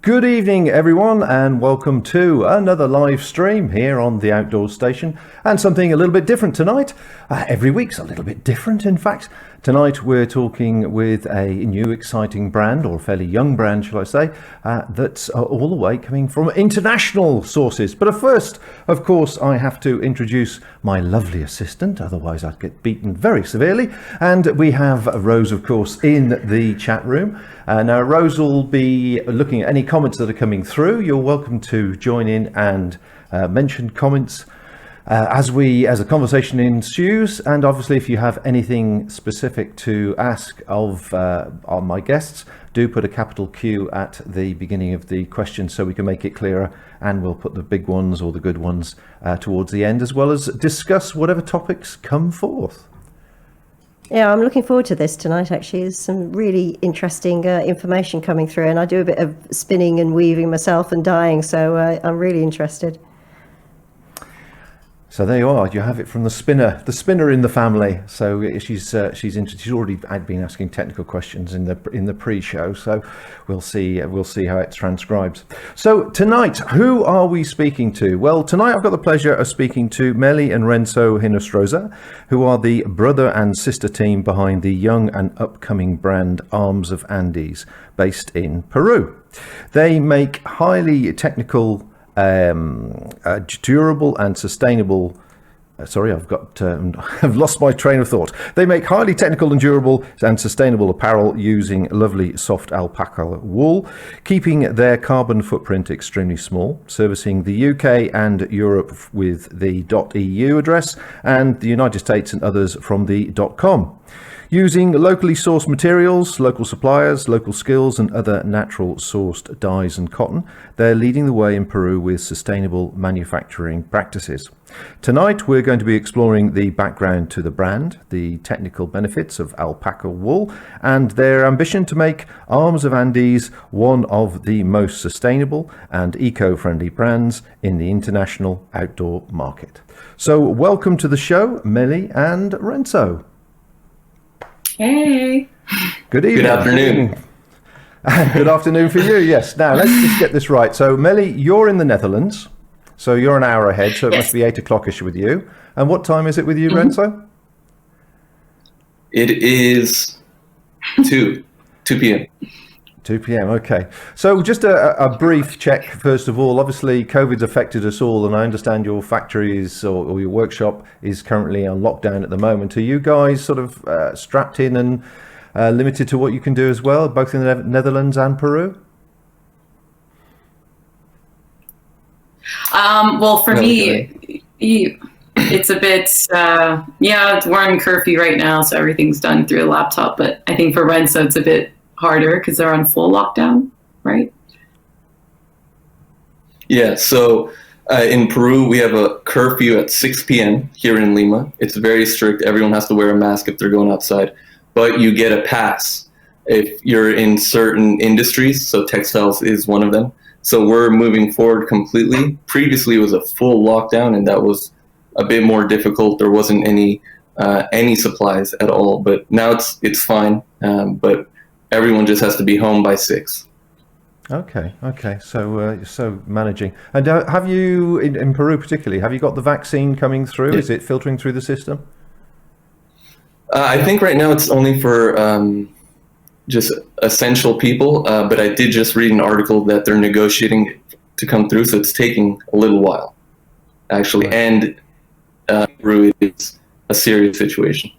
Good evening everyone, and welcome to another live stream here on the Outdoor Station, and something a little bit different tonight. Every week's a little bit different, in fact. Tonight we're talking with a new exciting brand, or a fairly young brand shall I say, that's all the way coming from international sources. But first, of course, I have to introduce my lovely assistant, otherwise I'd get beaten very severely. And we have Rose, of course, in the chat room. Now Rose will be looking at any comments that are coming through. You're welcome to join in and mention comments as a conversation ensues, and obviously if you have anything specific to ask of my guests, do put a capital Q at the beginning of the question so we can make it clearer, and we'll put the big ones or the good ones towards the end, as well as discuss whatever topics come forth. Yeah, I'm looking forward to this tonight, actually. There's some really interesting information coming through, and I do a bit of spinning and weaving myself and dyeing, so I'm really interested. So there you are. You have it from the spinner in the family. So she's already been asking technical questions in the pre-show. So we'll see how it transcribes. So tonight, who are we speaking to? Well, tonight I've got the pleasure of speaking to Meli and Renzo Hinostroza, who are the brother and sister team behind the young and upcoming brand Arms of Andes, based in Peru. They make highly technical, durable and sustainable. I've lost my train of thought. They make highly technical and durable and sustainable apparel using lovely soft alpaca wool, keeping their carbon footprint extremely small, servicing the UK and Europe with the .eu address, and the United States and others from the .com. Using locally sourced materials, local suppliers, local skills, and other natural sourced dyes and cotton, they're leading the way in Peru with sustainable manufacturing practices. Tonight, we're going to be exploring the background to the brand, the technical benefits of alpaca wool, and their ambition to make Arms of Andes one of the most sustainable and eco-friendly brands in the international outdoor market. So welcome to the show, Meli and Renzo. Hey. Good evening. Good afternoon. Good afternoon for you, yes. Now, let's just get this right. So, Meli, you're in the Netherlands, so you're an hour ahead, so it must be 8 o'clock-ish with you. And what time is it with you, Renzo? It is 2 p.m. 2 p.m. Okay. So just a brief check, first of all. Obviously, COVID's affected us all, and I understand your factory or your workshop is currently on lockdown at the moment. Are you guys sort of strapped in and limited to what you can do as well, both in the Netherlands and Peru? Well, for me, it's a bit, we're on curfew right now, so everything's done through a laptop. But I think for Renzo, it's a bit harder because they're on full lockdown, right? Yeah, so in Peru, we have a curfew at 6 p.m. here in Lima. It's very strict. Everyone has to wear a mask if they're going outside. But you get a pass if you're in certain industries, so textiles is one of them. So we're moving forward completely. Previously, it was a full lockdown, and that was a bit more difficult. There wasn't any supplies at all, but now it's fine. But everyone just has to be home by 6. Okay. So managing. And have you, in Peru particularly, have you got the vaccine coming through? Is it filtering through the system? I think right now it's only for just essential people, but I did just read an article that they're negotiating to come through, so it's taking a little while, actually. Right. And Peru is a serious situation.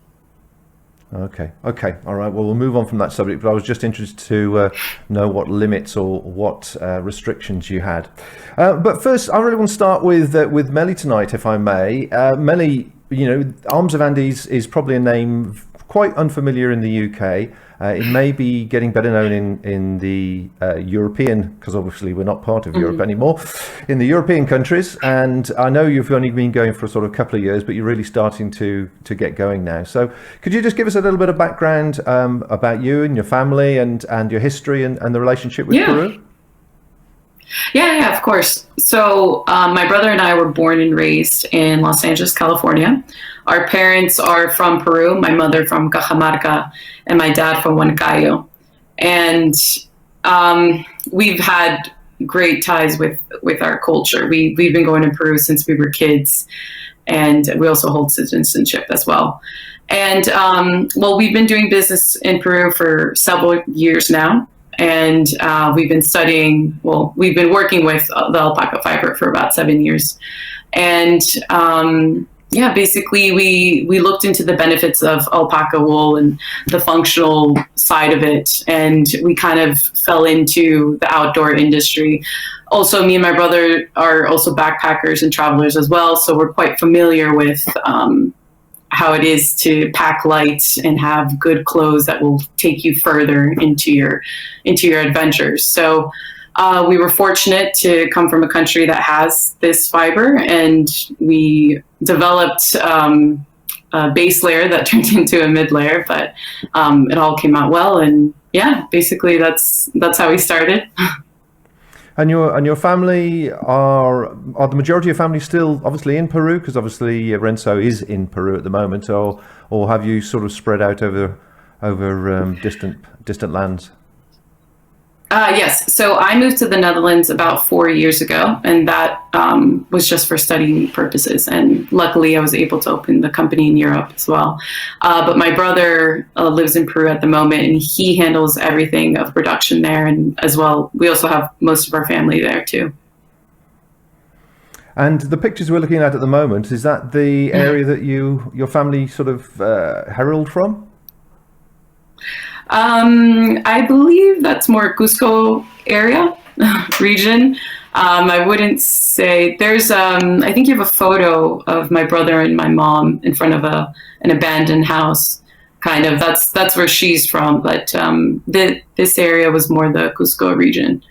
Okay. All right. Well, we'll move on from that subject, but I was just interested to know what limits or what restrictions you had. But first, I really want to start with Meli tonight, if I may. Meli, Arms of Andes is probably a name quite unfamiliar in the UK. It may be getting better known in the European, because obviously we're not part of Europe anymore, in the European countries. And I know you've only been going for a sort of couple of years, but you're really starting to get going now. So could you just give us a little bit of background about you and your family and your history and the relationship with Peru? Yeah, of course. So my brother and I were born and raised in Los Angeles, California. Our parents are from Peru, my mother from Cajamarca, and my dad from Huancayo. And we've had great ties with our culture. We've been going to Peru since we were kids, and we also hold citizenship as well. And well, we've been doing business in Peru for several years now. And we've been studying, well, we've been working with the alpaca fiber for about 7 years. And yeah, basically we looked into the benefits of alpaca wool and the functional side of it. And we kind of fell into the outdoor industry. Also, me and my brother are also backpackers and travelers as well. So we're quite familiar with how it is to pack light and have good clothes that will take you further into your adventures. So we were fortunate to come from a country that has this fiber, and we developed a base layer that turned into a mid layer, but it all came out well. And yeah, basically that's how we started. And your family are the majority of family still obviously in Peru? Because obviously Renzo is in Peru at the moment, or have you sort of spread out over distant lands? Yes. So I moved to the Netherlands about 4 years ago, and that was just for studying purposes. And luckily, I was able to open the company in Europe as well. But my brother lives in Peru at the moment, and he handles everything of production there. And as well, we also have most of our family there too. And the pictures we're looking at the moment, is that the area that your family sort of herald from? I believe that's more Cusco area region. I wouldn't say there's, I think you have a photo of my brother and my mom in front of an abandoned house. Kind of, that's where she's from. But this area was more the Cusco region.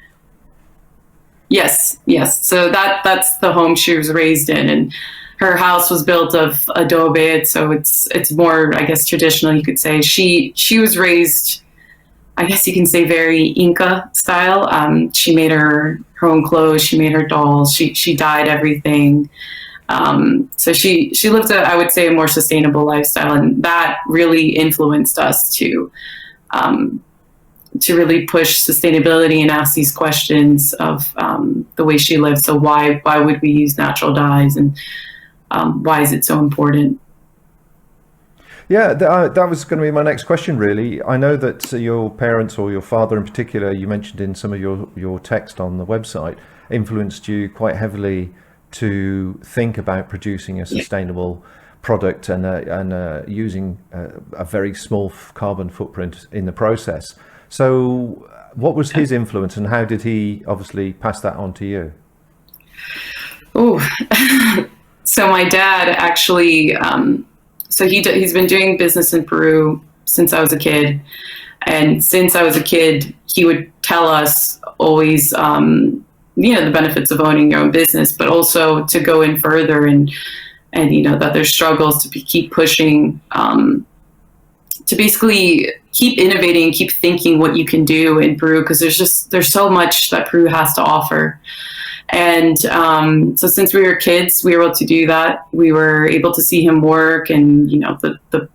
Yes. So that's the home she was raised in, and her house was built of adobe, so it's more, I guess, traditional, you could say. She was raised, I guess you can say, very Inca style. She made her own clothes, she made her dolls, she dyed everything. So she lived I would say, a more sustainable lifestyle, and that really influenced us to really push sustainability and ask these questions of the way she lived. So why would we use natural dyes, and why is it so important? Yeah, that was going to be my next question, really. I know that your parents, or your father in particular, you mentioned in some of your text on the website, influenced you quite heavily to think about producing a sustainable product and using a very small carbon footprint in the process. So what was his influence, and how did he obviously pass that on to you? Oh, so my dad actually, so he's been doing business in Peru since I was a kid. And since I was a kid, he would tell us always, the benefits of owning your own business, but also to go in further and that there's struggles to keep pushing, to basically keep innovating, keep thinking what you can do in Peru, because there's so much that Peru has to offer. And so since we were kids, we were able to do that. We were able to see him work, and the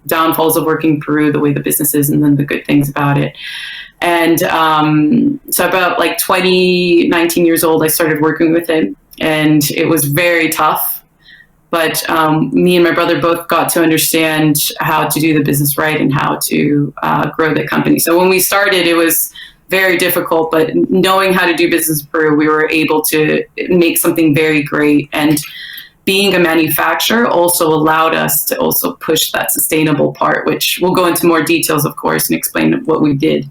downfalls of working in Peru, the way the business is, and then the good things about it. And so about 19 years old, I started working with him, and it was very tough. But me and my brother both got to understand how to do the business right and how to grow the company. So when we started, it was very difficult, but knowing how to do business in Peru, we were able to make something very great. And being a manufacturer also allowed us to also push that sustainable part, which we'll go into more details, of course, and explain what we did.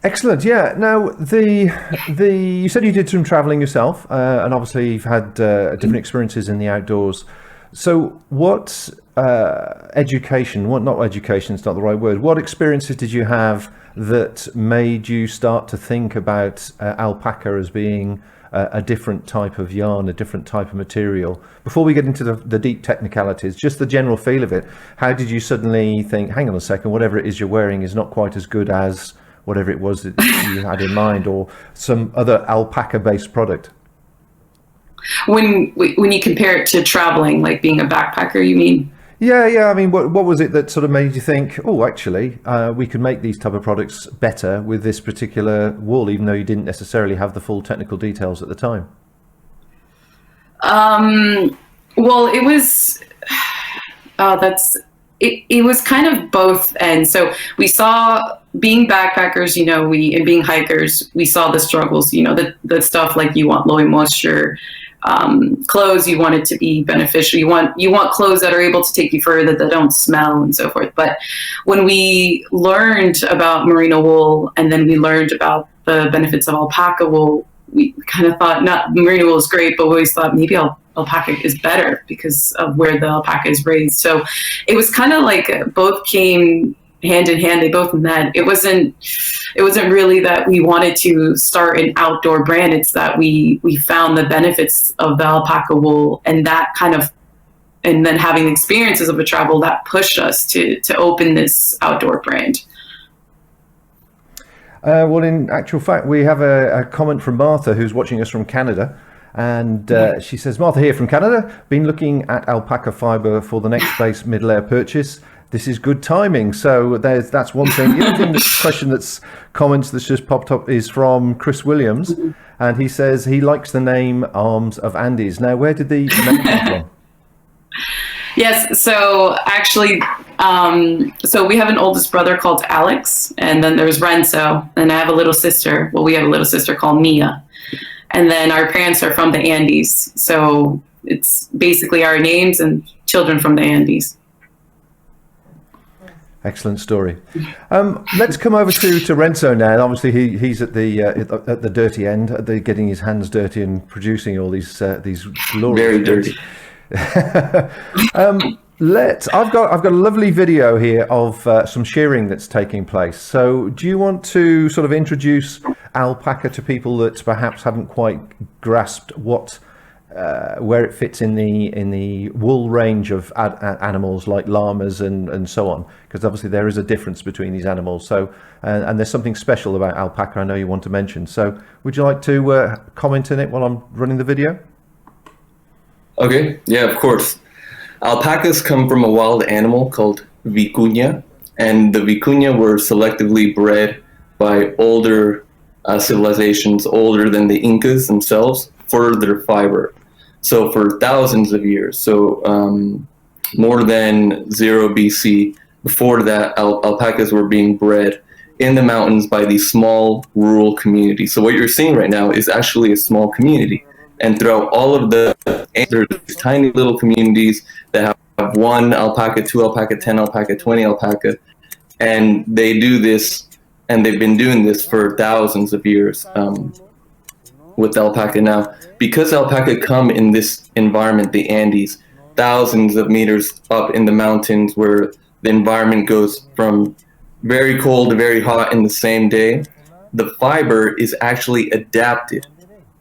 Excellent. Yeah. Now, you said you did some traveling yourself, and obviously you've had different experiences in the outdoors. So what education, not education, it's not the right word. What experiences did you have that made you start to think about alpaca as being a different type of yarn, a different type of material? Before we get into the deep technicalities, just the general feel of it, how did you suddenly think, hang on a second, whatever it is you're wearing is not quite as good as whatever it was that you had in mind, or some other alpaca-based product? When you compare it to traveling, like being a backpacker, you mean? Yeah. I mean, what was it that sort of made you think, oh, actually, we could make these type of products better with this particular wool, even though you didn't necessarily have the full technical details at the time? Well, it was. It was kind of both ends. So we saw, being backpackers, and being hikers, we saw the struggles. The stuff like you want low moisture clothes, you want it to be beneficial. You want clothes that are able to take you further, that don't smell, and so forth. But when we learned about merino wool, and then we learned about the benefits of alpaca wool, we kind of thought, not merino wool is great, but we always thought maybe alpaca is better because of where the alpaca is raised. So it was kind of like both came hand in hand. They both met. It wasn't really that we wanted to start an outdoor brand. It's that we found the benefits of the alpaca wool, and then having the experiences of a travel that pushed us to open this outdoor brand. Well, in actual fact, we have a comment from Martha, who's watching us from Canada. And she says, Martha here from Canada, been looking at alpaca fiber for the next base mid-layer purchase. This is good timing. So that's one thing. The other question comments that's just popped up is from Chris Williams. And he says he likes the name Arms of Andes. Now, where did the name come from? Yes, so actually, so we have an oldest brother called Alex, and then there's Renzo, and I have a little sister. Well, we have a little sister called Mia. And then our parents are from the Andes. So it's basically our names and children from the Andes. Excellent story. Let's come over to Renzo now. Obviously, he's at the dirty end, getting his hands dirty and producing all these glorious. Very dirty. I've got a lovely video here of some shearing that's taking place. So do you want to sort of introduce alpaca to people that perhaps haven't quite grasped where it fits in the wool range of animals like llamas and so on? Because obviously there is a difference between these animals. So and there's something special about alpaca I know you want to mention. So would you like to comment on it while I'm running the video? Okay, yeah, of course. Alpacas come from a wild animal called vicuña, and the vicuña were selectively bred by older civilizations, older than the Incas themselves, for their fiber. So for thousands of years, so more than 0 BC, before that, alpacas were being bred in the mountains by these small rural communities. So what you're seeing right now is actually a small community. And throughout all of these tiny little communities that have 1 alpaca, 2 alpaca, 10 alpaca, 20 alpaca, and they do this, and they've been doing this for thousands of years with alpaca. Now, because alpaca come in this environment, the Andes, thousands of meters up in the mountains where the environment goes from very cold to very hot in the same day, the fiber is actually adapted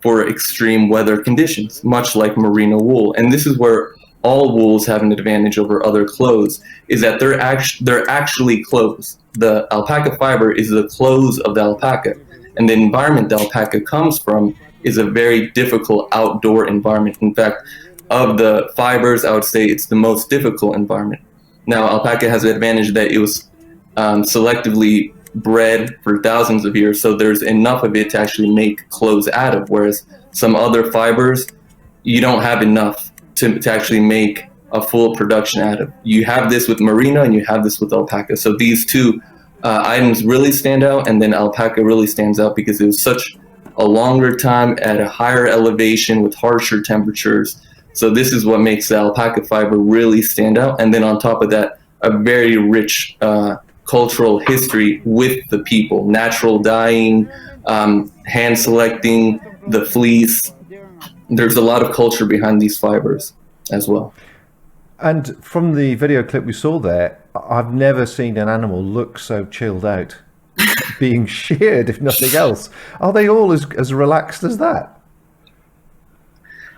for extreme weather conditions, much like merino wool. And this is where all wools have an advantage over other clothes, is that they're actually clothes. The alpaca fiber is the clothes of the alpaca. And the environment the alpaca comes from is a very difficult outdoor environment. In fact, of the fibers, I would say it's the most difficult environment. Now, alpaca has the advantage that it was selectively bred for thousands of years, so there's enough of it to actually make clothes out of, whereas some other fibers, you don't have enough to actually make a full production out of. You have this with merino and you have this with alpaca. So these two items really stand out, and then alpaca really stands out because it was such a longer time at a higher elevation with harsher temperatures. So this is what makes the alpaca fiber really stand out. And then on top of that, a very rich cultural history with the people, natural dyeing, hand selecting the fleece. There's a lot of culture behind these fibers as well. And from the video clip we saw there, I've never seen an animal look so chilled out being sheared, if nothing else. Are they all as relaxed as that?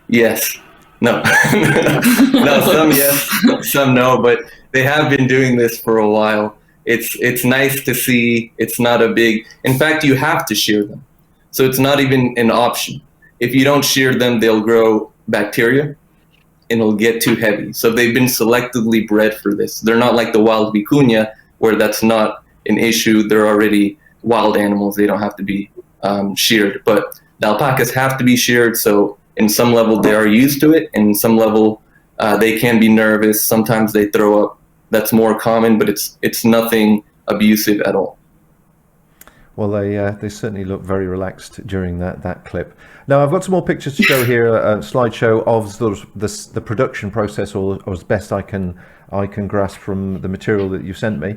Yes. No. No, some yes, some no, but they have been doing this for a while. it's nice to see. It's not a big. In fact, you have to shear them, so it's not even an option. If you don't shear them, they'll grow bacteria, and it'll get too heavy. So they've been selectively bred for this. They're not like the wild vicuña, where that's not an issue. They're already wild animals. They don't have to be sheared. But the alpacas have to be sheared. So in some level, they are used to it. And in some level, they can be nervous. Sometimes they throw up. That's more common, but it's nothing abusive at all. Well, they certainly look very relaxed during that clip. Now, I've got some more pictures to show here, a slideshow of sort of the production process, or as best I can grasp from the material that you've sent me.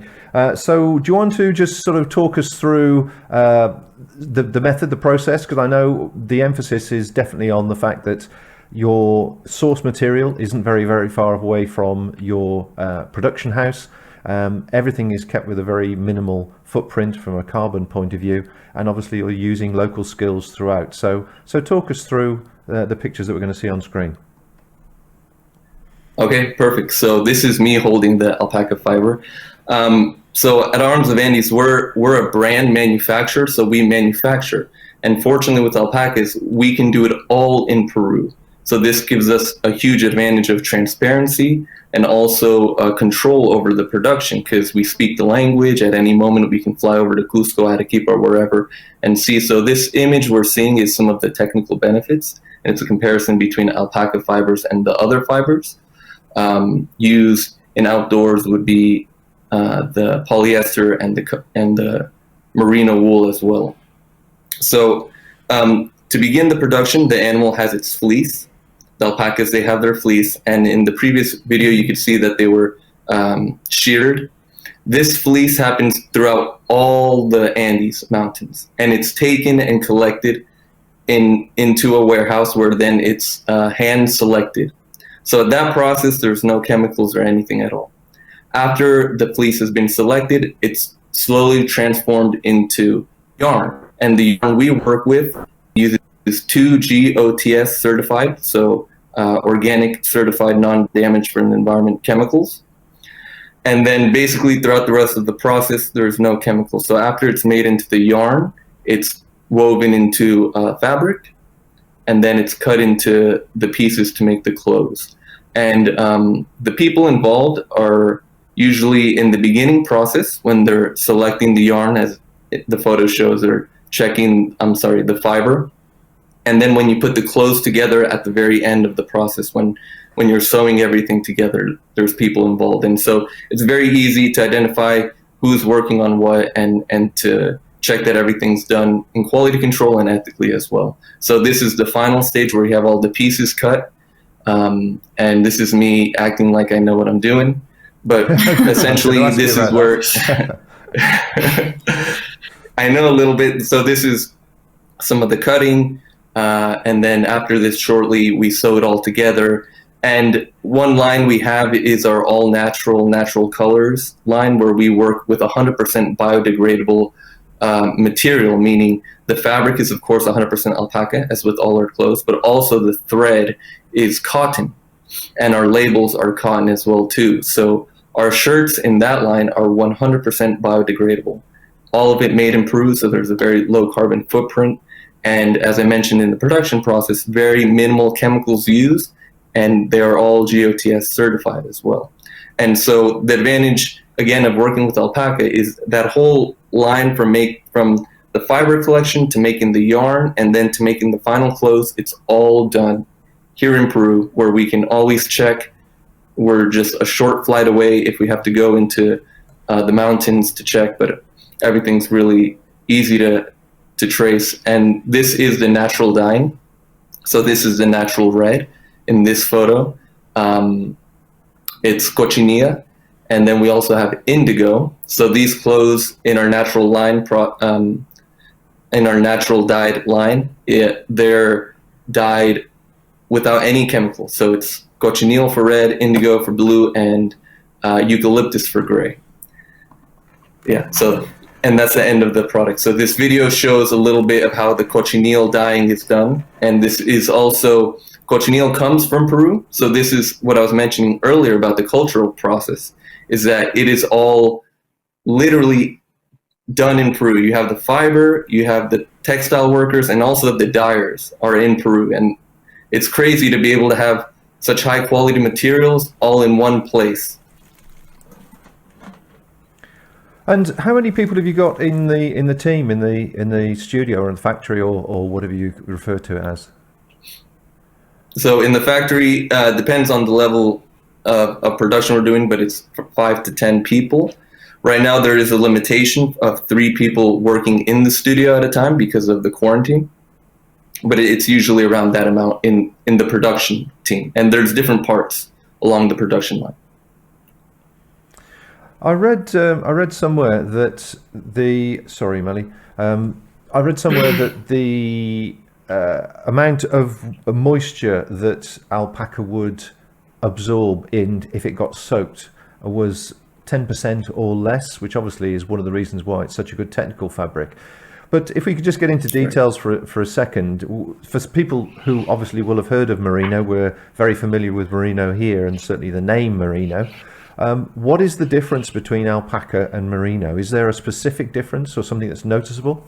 So do you want to just sort of talk us through the method, the process? Because I know the emphasis is definitely on the fact that your source material isn't very, very far away from your production house. Everything is kept with a very minimal footprint from a carbon point of view, and obviously you're using local skills throughout. So talk us through the pictures that we're going to see on screen. Okay, perfect. So this is me holding the alpaca fiber. So at Arms of Andes, we're a brand manufacturer, so we manufacture. And fortunately with alpacas, we can do it all in Peru. So this gives us a huge advantage of transparency and also control over the production, because we speak the language. At any moment, we can fly over to Cusco, Arequipa, or wherever and see. So this image we're seeing is some of the technical benefits. And it's a comparison between alpaca fibers and the other fibers. Used in outdoors would be the polyester and the merino wool as well. So to begin the production, the animal has its fleece. The alpacas, they have their fleece, and in the previous video you could see that they were sheared. This fleece happens throughout all the Andes mountains, and it's taken and collected into a warehouse where then it's hand selected. So at that process, there's no chemicals or anything at all. After the fleece has been selected, it's slowly transformed into yarn, and the yarn we work with uses 2 GOTS certified, so organic certified non-damage for the environment chemicals. And then basically throughout the rest of the process, there's no chemicals. So after it's made into the yarn, it's woven into fabric, and then it's cut into the pieces to make the clothes. And the people involved are usually in the beginning process when they're selecting the yarn, as the photo shows, they're checking, the fiber. And then when you put the clothes together at the very end of the process, when you're sewing everything together, there's people involved. And so it's very easy to identify who's working on what and to check that everything's done in quality control and ethically as well. So this is the final stage where you have all the pieces cut. And this is me acting like I know what I'm doing. But essentially, this is where I know a little bit. So this is some of the cutting. And then after this, shortly, we sew it all together. And one line we have is our all natural colors line, where we work with 100% biodegradable material, meaning the fabric is, of course, 100% alpaca, as with all our clothes, but also the thread is cotton, and our labels are cotton as well, too. So our shirts in that line are 100% biodegradable. All of it made in Peru, so there's a very low carbon footprint. And as I mentioned in the production process, very minimal chemicals used, and they are all GOTS certified as well. And so the advantage, again, of working with alpaca is that whole line from the fiber collection to making the yarn and then to making the final clothes, it's all done here in Peru, where we can always check. We're just a short flight away if we have to go into the mountains to check, but everything's really easy to trace. And this is the natural dyeing. So this is the natural red in this photo. It's cochinilla, and then we also have indigo. So these clothes in our natural line, in our natural dyed line, they're dyed without any chemicals. So it's cochineal for red, indigo for blue, and eucalyptus for gray. Yeah, so, and that's the end of the product. So this video shows a little bit of how the cochineal dyeing is done. And this is also, cochineal comes from Peru. So this is what I was mentioning earlier about the cultural process, is that it is all literally done in Peru. You have the fiber, you have the textile workers, and also the dyers are in Peru. And it's crazy to be able to have such high quality materials all in one place. And how many people have you got in the team, in the studio or in the factory, or whatever you refer to it as? So in the factory, depends on the level of production we're doing, but it's 5 to 10 people. Right now, there is a limitation of 3 people working in the studio at a time because of the quarantine. But it's usually around that amount in the production team. And there's different parts along the production line. I read somewhere that sorry, Melly. I read somewhere that the amount of moisture that alpaca would absorb if it got soaked was 10% or less, which obviously is one of the reasons why it's such a good technical fabric. But if we could just get into details for a second, for people who obviously will have heard of merino, we're very familiar with merino here, and certainly the name merino. What is the difference between alpaca and merino? Is there a specific difference or something that's noticeable?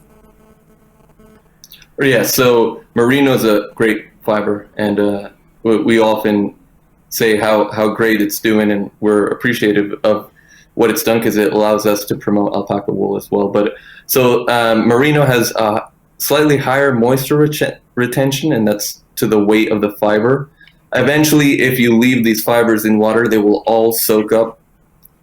Yeah, so merino is a great fiber, and we often say how great it's doing, and we're appreciative of what it's done because it allows us to promote alpaca wool as well. But so merino has a slightly higher moisture retention, and that's to the weight of the fiber. Eventually, if you leave these fibers in water, they will all soak up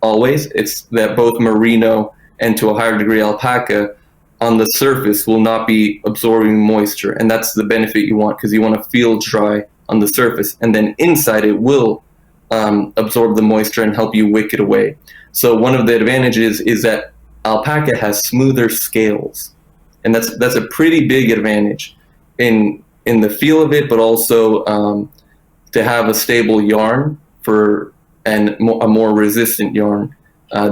always. It's that both merino and to a higher degree alpaca on the surface will not be absorbing moisture. And that's the benefit you want, because you want to feel dry on the surface. And then inside it will absorb the moisture and help you wick it away. So one of the advantages is that alpaca has smoother scales. And that's a pretty big advantage in the feel of it, but also to have a stable yarn and a more resistant yarn.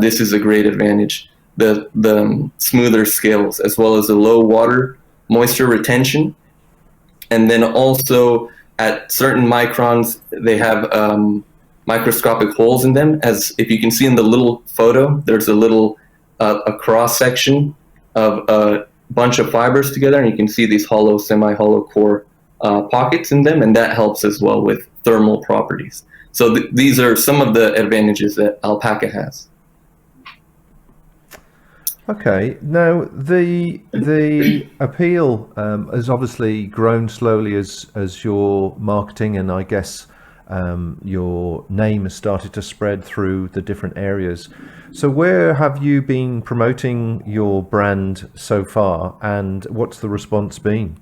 This is a great advantage. The smoother scales, as well as the low water moisture retention. And then also at certain microns, they have microscopic holes in them. As if you can see in the little photo, there's a little a cross section of a bunch of fibers together, and you can see these hollow, semi-hollow core pockets in them, and that helps as well with thermal properties. So these are some of the advantages that alpaca has. Okay, now the appeal has obviously grown slowly as your marketing and I guess your name has started to spread through the different areas. So where have you been promoting your brand so far, and what's the response been?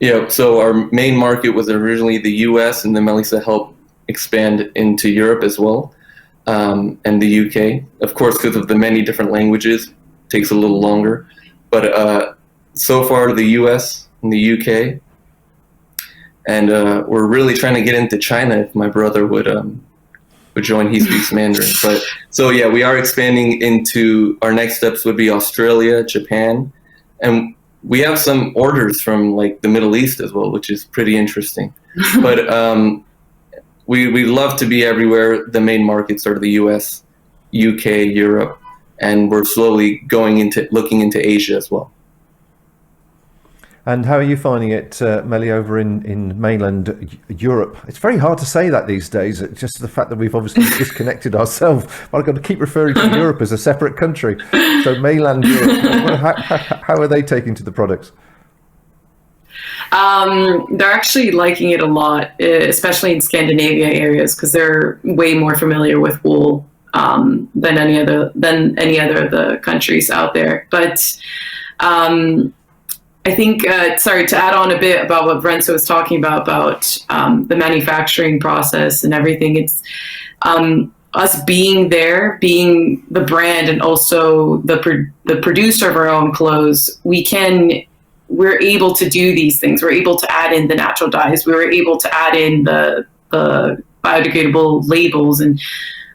Yeah, so our main market was originally the US, and then Melissa helped expand into Europe as well, and the UK. Of course, because of the many different languages, it takes a little longer. But so far, the US and the UK, and we're really trying to get into China if my brother would join. He speaks Mandarin. But so yeah, we are expanding into, our next steps would be Australia, Japan, and we have some orders from like the Middle East as well, which is pretty interesting. But we love to be everywhere. The main markets are the US, UK, Europe, and we're slowly looking into Asia as well. And how are you finding it, Melly, over in mainland Europe? It's very hard to say that these days. It's just the fact that we've obviously disconnected ourselves. But I've got to keep referring to Europe as a separate country. So mainland Europe, how are they taking to the products? They're actually liking it a lot, especially in Scandinavia areas, because they're way more familiar with wool than any other of the countries out there. But I think, sorry, to add on a bit about what Renzo was talking about the manufacturing process and everything, it's us being there, being the brand and also the producer of our own clothes, we're able to do these things. We're able to add in the natural dyes. We were able to add in the biodegradable labels, and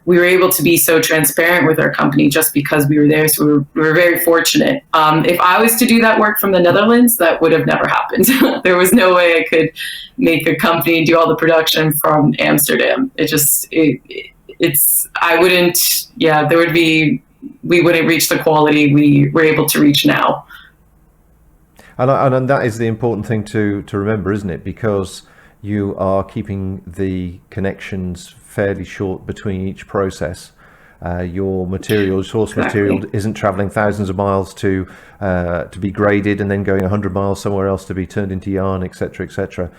we were able to be so transparent with our company just because we were there. So we were very fortunate. If I was to do that work from the Netherlands, that would have never happened. There was no way I could make a company and do all the production from Amsterdam. I wouldn't, yeah, we wouldn't reach the quality we were able to reach now. And that is the important thing to remember, isn't it? Because you are keeping the connections fairly short between each process. Your material, source material, isn't traveling thousands of miles to be graded and then going 100 miles somewhere else to be turned into yarn, etc., etc.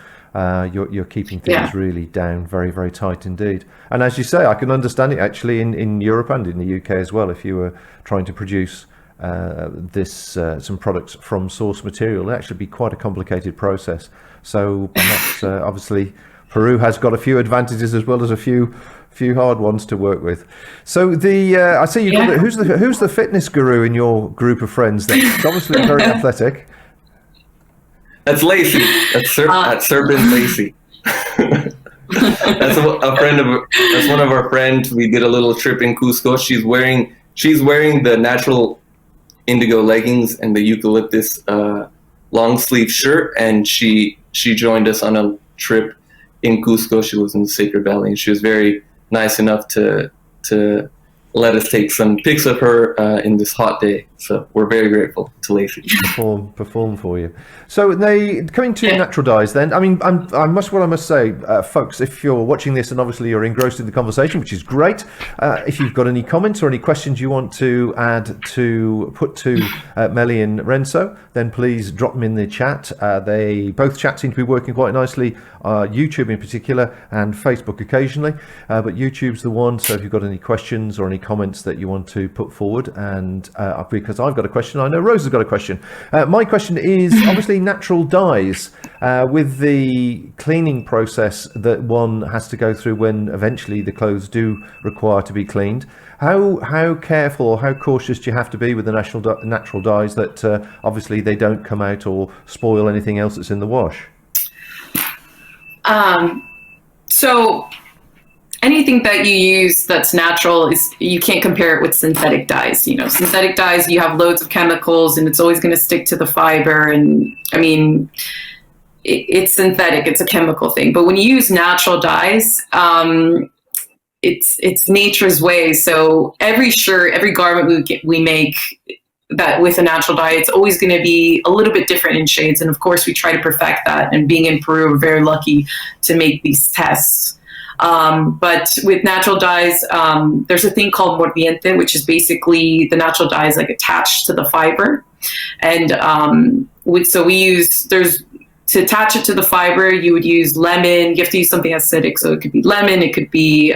You're keeping things really down very, very tight indeed. And as you say, I can understand it actually in Europe and in the UK as well. If you were trying to produce some products from source material, it actually be quite a complicated process. So perhaps obviously Peru has got a few advantages as well as a few hard ones to work with. So I see you've got who's the fitness guru in your group of friends then? It's obviously very athletic. That's Lacey. That's Serpent Lacey. That's one of our friends. We did a little trip in Cusco. She's wearing the natural indigo leggings and the eucalyptus long sleeve shirt, and she joined us on a trip in Cusco. She lives in the Sacred Valley, and she was very nice enough to let us take some pics of her in this hot day. So we're very grateful to Lacey. Perform for you. So coming to natural dyes then, I mean, I must say, folks, if you're watching this and obviously you're engrossed in the conversation, which is great, if you've got any comments or any questions you want to put to Melly and Renzo, then please drop them in the chat. Both chats seem to be working quite nicely, YouTube in particular and Facebook occasionally, but YouTube's the one. So if you've got any questions or any comments that you want to put forward, and because I've got a question, I know Rose has got a question. My question is obviously natural dyes with the cleaning process that one has to go through when eventually the clothes do require to be cleaned. How careful or how cautious do you have to be with the natural dyes that obviously they don't come out or spoil anything else that's in the wash? So anything that you use that's natural you can't compare it with synthetic dyes. Synthetic dyes, you have loads of chemicals and it's always going to stick to the fiber. And I mean, it's synthetic, it's a chemical thing. But when you use natural dyes, it's nature's way. So every shirt, every garment we make that with a natural dye, it's always going to be a little bit different in shades. And of course we try to perfect that. And being in Peru, we're very lucky to make these tests. But with natural dyes, there's a thing called mordiente, which is basically the natural dye is like attached to the fiber. And to attach it to the fiber, you would use lemon. You have to use something acidic. So it could be lemon, it could be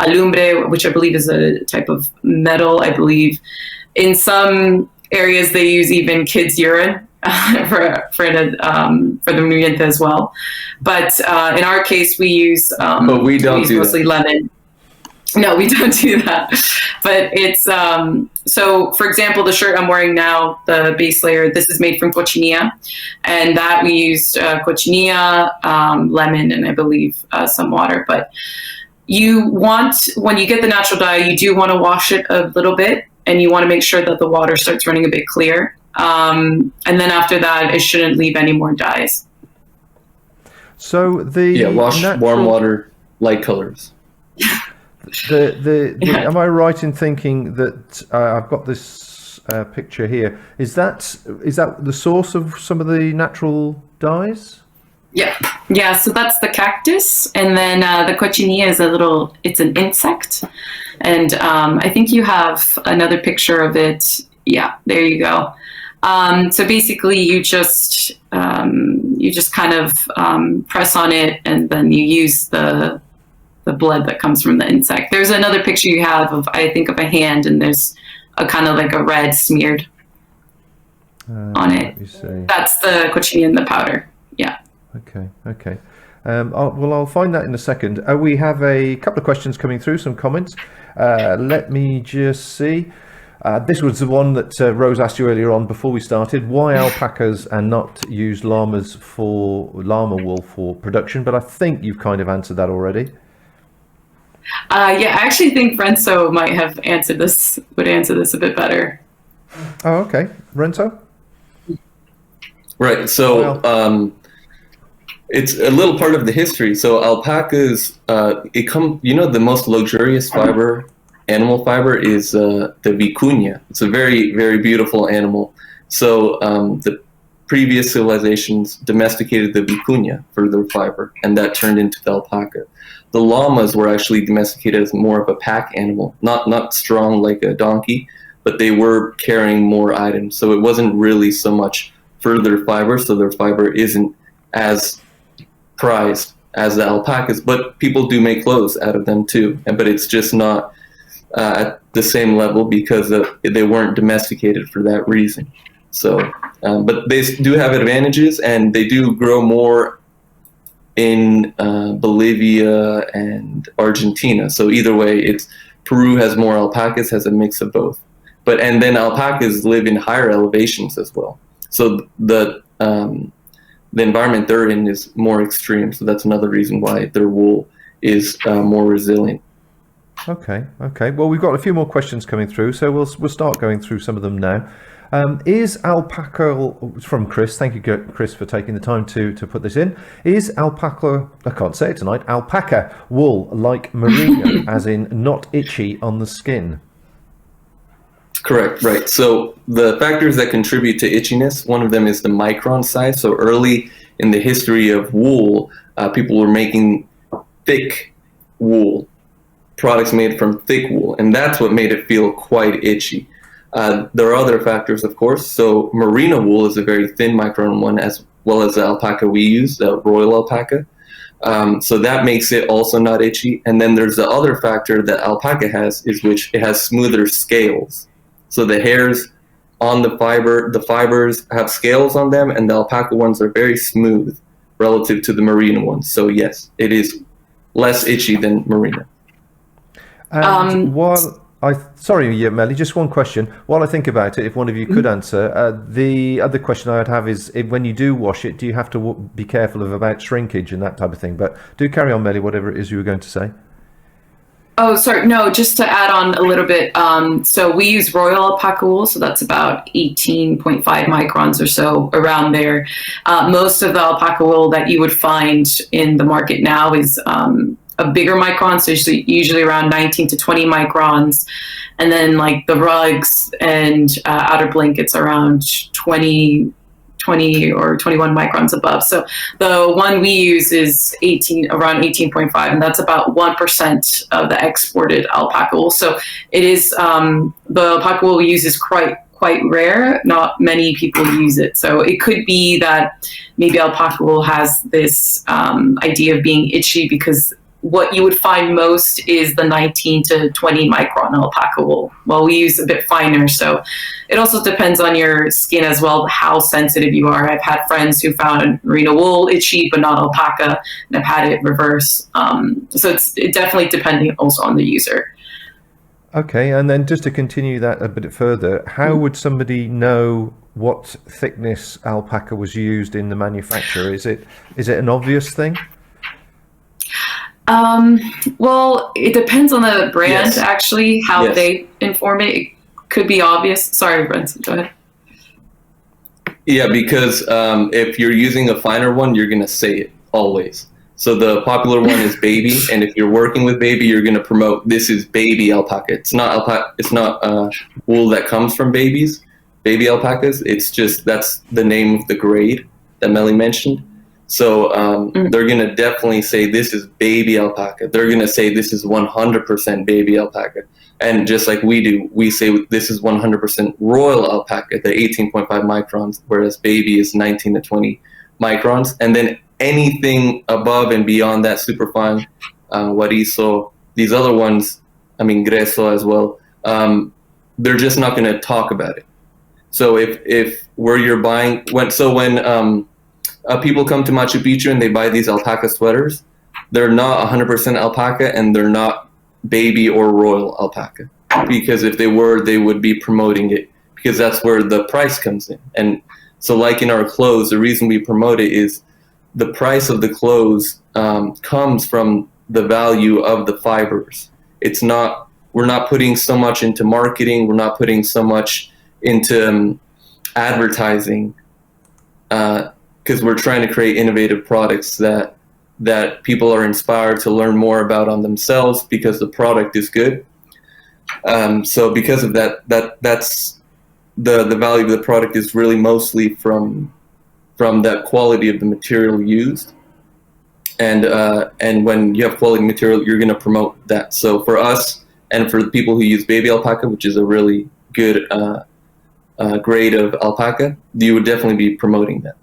alumbre, which I believe is a type of metal, I believe. In some areas, they use even kids' urine. for the mordiente as well, but in our case we use but we don't do mostly lemon. No, we don't do that. But it's so for example, the shirt I'm wearing now, the base layer, this is made from cochinilla, and that we used cochinilla, lemon, and I believe some water. But when you get the natural dye, you do want to wash it a little bit, and you want to make sure that the water starts running a bit clear. And then after that, it shouldn't leave any more dyes. So wash warm water, light colors. Am I right in thinking that I've got this picture here? Is that the source of some of the natural dyes? Yeah. So that's the cactus, and then the cochinilla it's an insect, and I think you have another picture of it. Yeah, there you go. So basically, you just kind of press on it, and then you use the blood that comes from the insect. There's another picture you have of a hand, and there's a kind of like a red smeared on it. That's the cochinilla in the powder. Yeah. Okay. I'll find that in a second. We have a couple of questions coming through, some comments. Let me just see. This was the one that Rose asked you earlier on before we started. Why alpacas and not use llama wool for production? But I think you've kind of answered that already. I actually think Renzo might have would answer this a bit better. Oh, okay. Renzo? Right. So It's a little part of the history. So alpacas, the most luxurious fiber, animal fiber, is the vicuña. It's a very, very beautiful animal. So the previous civilizations domesticated the vicuña for their fiber, and that turned into the alpaca. The llamas were actually domesticated as more of a pack animal, not strong like a donkey, but they were carrying more items. So it wasn't really so much for their fiber, so their fiber isn't as prized as the alpacas, but people do make clothes out of them too. But it's just not at the same level because they weren't domesticated for that reason. So, but they do have advantages, and they do grow more in Bolivia and Argentina. So either way, it's Peru has more alpacas, has a mix of both. And then alpacas live in higher elevations as well. So the environment they're in is more extreme. So that's another reason why their wool is more resilient. Okay. Well, we've got a few more questions coming through, so we'll start going through some of them now. Is alpaca, from Chris, thank you, Chris, for taking the time to put this in. Is alpaca, I can't say it tonight, alpaca wool like merino, as in not itchy on the skin? Correct, right. So the factors that contribute to itchiness, one of them is the micron size. So early in the history of wool, people were making thick wool, products made from thick wool, and that's what made it feel quite itchy. There are other factors, of course. So merino wool is a very thin micron one, as well as the alpaca we use, the royal alpaca. So that makes it also not itchy. And then there's the other factor that alpaca has, is which it has smoother scales. So the hairs on the fibers have scales on them, and the alpaca ones are very smooth relative to the merino ones. So yes, it is less itchy than merino. And sorry, Melly, just one question. While I think about it, if one of you could answer, the other question I'd have is, when you do wash it, do you have to be careful about shrinkage and that type of thing? But do carry on, Melly, whatever it is you were going to say. Oh, sorry. No, just to add on a little bit. So we use royal alpaca wool, so that's about 18.5 microns or so, around there. Most of the alpaca wool that you would find in the market now is a bigger micron, so usually around 19 to 20 microns. And then like the rugs and outer blankets around 20 or 21 microns above. So the one we use is around 18.5, and that's about 1% of the exported alpaca wool. So it is, the alpaca wool we use is quite rare. Not many people use it. So it could be that maybe alpaca wool has this idea of being itchy, because what you would find most is the 19 to 20 micron alpaca wool. Well, we use a bit finer, so it also depends on your skin as well, how sensitive you are. I've had friends who found merino wool itchy, but not alpaca, and I've had it reverse. So it definitely depending also on the user. Okay, and then just to continue that a bit further, how would somebody know what thickness alpaca was used in the manufacture? Is it an obvious thing? Well, it depends on the brand, Yes. actually, how Yes. they inform it. It could be obvious. Sorry, Brenton, go ahead. Yeah, because if you're using a finer one, you're going to say it always. So the popular one is baby, and if you're working with baby, you're going to promote this is baby alpaca. It's not alpaca. It's not wool that comes from baby alpacas. It's just that's the name of the grade that Melly mentioned. So they're going to definitely say this is baby alpaca. They're going to say this is 100% baby alpaca. And just like we do, we say this is 100% royal alpaca, the 18.5 microns, whereas baby is 19 to 20 microns. And then anything above and beyond that superfine, guarizo, these other ones, I mean, greso as well, they're just not going to talk about it. So if where you're buying, when people come to Machu Picchu and they buy these alpaca sweaters, they're not 100% alpaca and they're not baby or royal alpaca, because if they were, they would be promoting it, because that's where the price comes in. And so like in our clothes, the reason we promote it is the price of the clothes comes from the value of the fibers. It's not, we're not putting so much into marketing, we're not putting so much into advertising, because we're trying to create innovative products that people are inspired to learn more about on themselves because the product is good. So because of that's the value of the product is really mostly from that quality of the material used. And when you have quality material, you're going to promote that. So for us and for the people who use baby alpaca, which is a really good grade of alpaca, you would definitely be promoting that.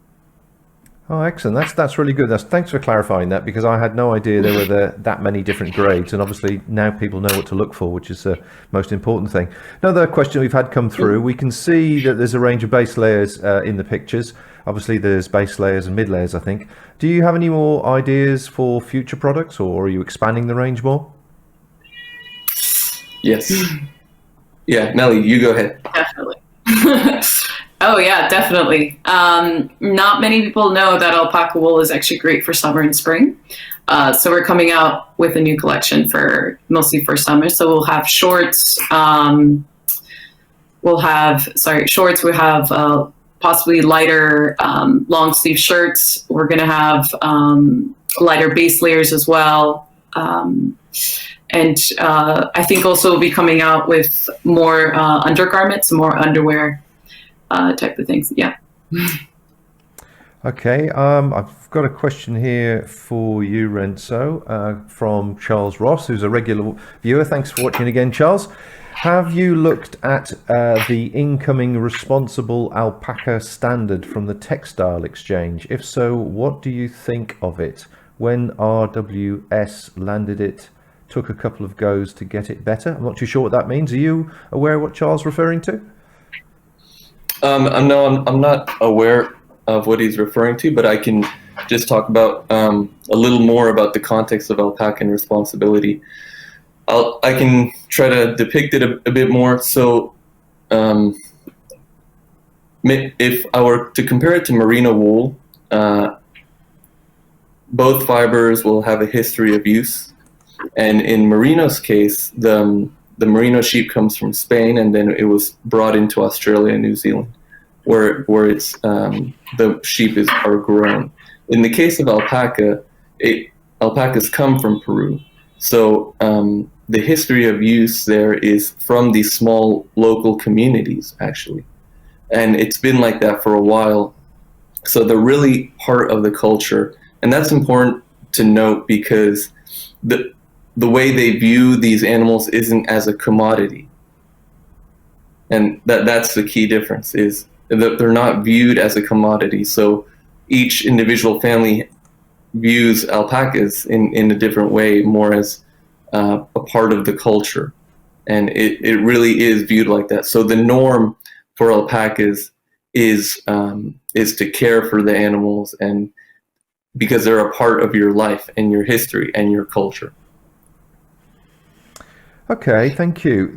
Oh, excellent. That's really good. Thanks for clarifying that, because I had no idea there were that many different grades, and obviously now people know what to look for, which is the most important thing. Another question we've had come through, we can see that there's a range of base layers in the pictures. Obviously there's base layers and mid layers, I think. Do you have any more ideas for future products, or are you expanding the range more? Yes. Yeah, Nelly, you go ahead. Definitely. Oh yeah, definitely. Not many people know that alpaca wool is actually great for summer and spring. So we're coming out with a new collection for mostly for summer. So we'll have shorts. Shorts. We have possibly lighter long sleeve shirts. We're going to have lighter base layers as well. And I think also we'll be coming out with more undergarments, more underwear type of things. Yeah. Okay, I've got a question here for you, Renzo, from Charles Ross, who's a regular viewer. Thanks for watching again, Charles. Have you looked at the incoming responsible alpaca standard from the Textile Exchange? If so, what do you think of it? When RWS landed it, took a couple of goes to get it better. I'm not too sure what that means. Are you aware of what Charles is referring to? No, I'm not aware of what he's referring to, but I can just talk about a little more about the context of alpaca and responsibility. I can try to depict it a bit more. So if I were to compare it to merino wool, both fibers will have a history of use. And in merino's case, the merino sheep comes from Spain, and then it was brought into Australia and New Zealand, where it's the sheep are grown. In the case of alpaca, alpacas come from Peru. So the history of use there is from these small local communities, actually. And it's been like that for a while. So they're really part of the culture. And that's important to note, because the way they view these animals isn't as a commodity. And that's the key difference, is that they're not viewed as a commodity. So each individual family views alpacas in a different way, more as a part of the culture. And it really is viewed like that. So the norm for alpacas is to care for the animals, and because they're a part of your life and your history and your culture. Okay, thank you.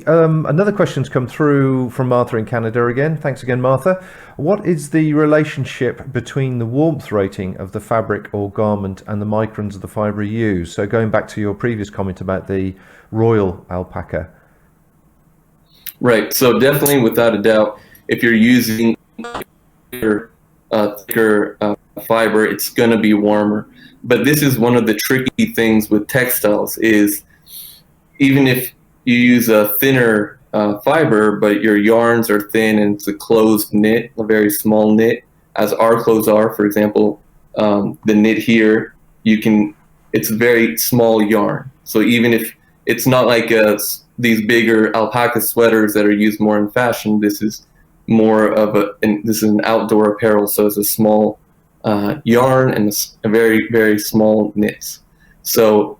Another question's come through from Martha in Canada again. Thanks again, Martha. What is the relationship between the warmth rating of the fabric or garment and the microns of the fibre used? So going back to your previous comment about the royal alpaca. Right. So definitely, without a doubt, if you're using thicker fiber, it's going to be warmer. But this is one of the tricky things with textiles, is even if you use a thinner fiber, but your yarns are thin and it's a closed knit, a very small knit, as our clothes are, for example, the knit here, it's a very small yarn. So even if it's not like these bigger alpaca sweaters that are used more in fashion, this is more of this is an outdoor apparel, so it's a small yarn and a very, very small knits. So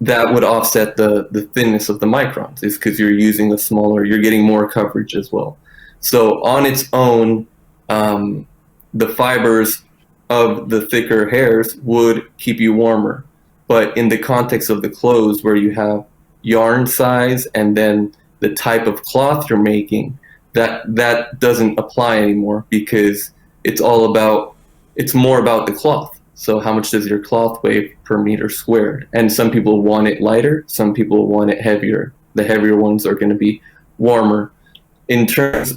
that would offset the thinness of the microns, is because you're using you're getting more coverage as well. So on its own, the fibers of the thicker hairs would keep you warmer. But in the context of the clothes, where you have yarn size and then the type of cloth you're making, that doesn't apply anymore, because it's more about the cloth. So how much does your cloth weigh per meter squared? And some people want it lighter, some people want it heavier. The heavier ones are going to be warmer. In terms